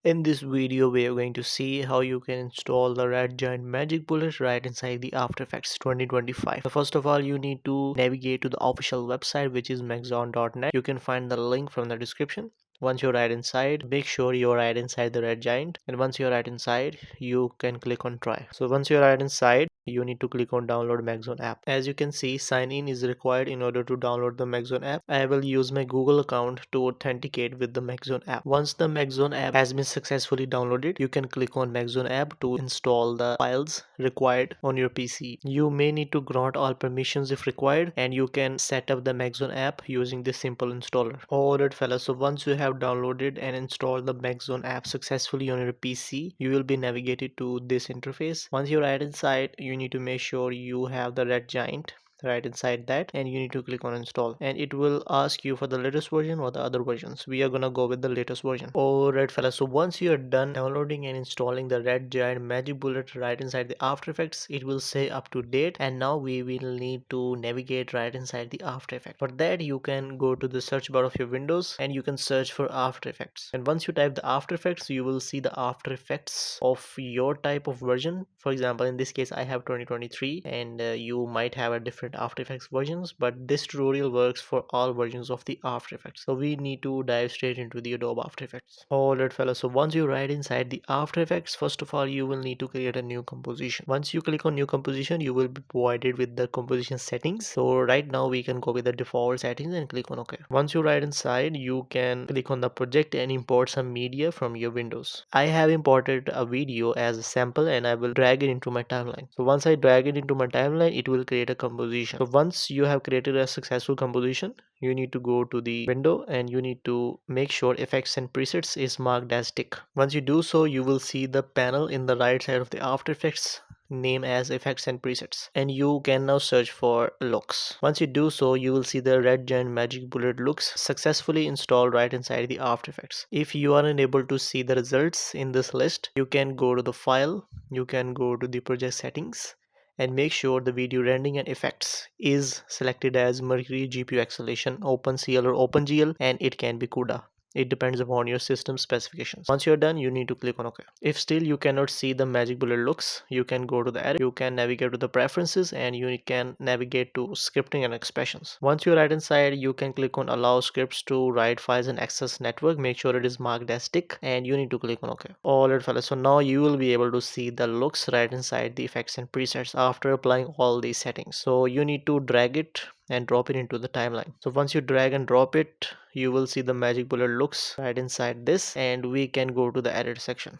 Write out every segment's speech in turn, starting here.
In this video, we are going to see how you can install the Red Giant Magic Bullet right inside the After Effects 2025. So first of all, you need to navigate to the official website, which is maxon.net. You can find the link from the description. Once you're right inside, make sure you're right inside the Red Giant. And once you're right inside, you can click on try. So once you're right inside, you need to click on download Maxon app. As you can see, sign in is required in order to download the Maxon app. I will use my Google account to authenticate with the Maxon app. Once the Maxon app has been successfully downloaded, you can click on Maxon app to install the files required on your PC. You may need to grant all permissions if required, and you can set up the Maxon app using this simple installer. Alright fellas, so once you have downloaded and installed the Maxon app successfully on your PC, you will be navigated to this interface. Once you're right inside, you need to make sure you have the Red Giant right inside that, and you need to click on install, and it will ask you for the latest version or the other versions. We are gonna go with the latest version. Alright fellas, so once you are done downloading and installing the Red Giant Magic Bullet right inside the After Effects, it will say up to date, and now we will need to navigate right inside the After Effects. For that, you can go to the search bar of your Windows and you can search for After Effects, and once you type the After Effects, you will see the After Effects of your type of version. For example, in this case I have 2023, and you might have a different After Effects versions, but this tutorial works for all versions of the After Effects. So we need to dive straight into the Adobe After Effects. Alright fellas, so once you right inside the After Effects, first of all you will need to create a new composition. Once you click on new composition, you will be provided with the composition settings. So right now we can go with the default settings and click on OK. Once you right inside, you can click on the project and import some media from your Windows. I have imported a video as a sample and I will drag it into my timeline. So once I drag it into my timeline, it will create a composition. So once you have created a successful composition, you need to go to the window and you need to make sure effects and presets is marked as tick. Once you do so, you will see the panel in the right side of the After Effects name as effects and presets, and you can now search for looks. Once you do so, you will see the Red Giant Magic Bullet looks successfully installed right inside the After Effects. If you are unable to see the results in this list, you can go to the file, you can go to the project settings, and make sure the video rendering and effects is selected as Mercury GPU Acceleration, OpenCL or OpenGL, and it can be CUDA. It depends upon your system specifications. Once you're done, you need to click on OK. If still you cannot see the Magic Bullet looks, you can go to the edit, you can navigate to the preferences, and you can navigate to scripting and expressions. Once you're right inside, you can click on allow scripts to write files and access network. Make sure it is marked as tick, and you need to click on OK. Alright fellas, so now you will be able to see the looks right inside the effects and presets after applying all these settings. So you need to drag it and drop it into the timeline. So once you drag and drop it, you will see the Magic Bullet looks right inside this, and we can go to the edit section.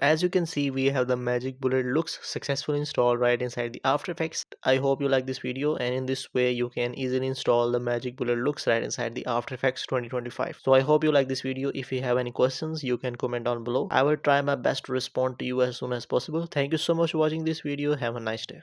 As you can see, we have the Magic Bullet looks successfully installed right inside the After Effects. I hope you like this video, and in this way you can easily install the Magic Bullet looks right inside the After Effects 2025. So I hope you like this video. If you have any questions, you can comment down below. I will try my best to respond to you as soon as possible. Thank you so much for watching this video. Have a nice day.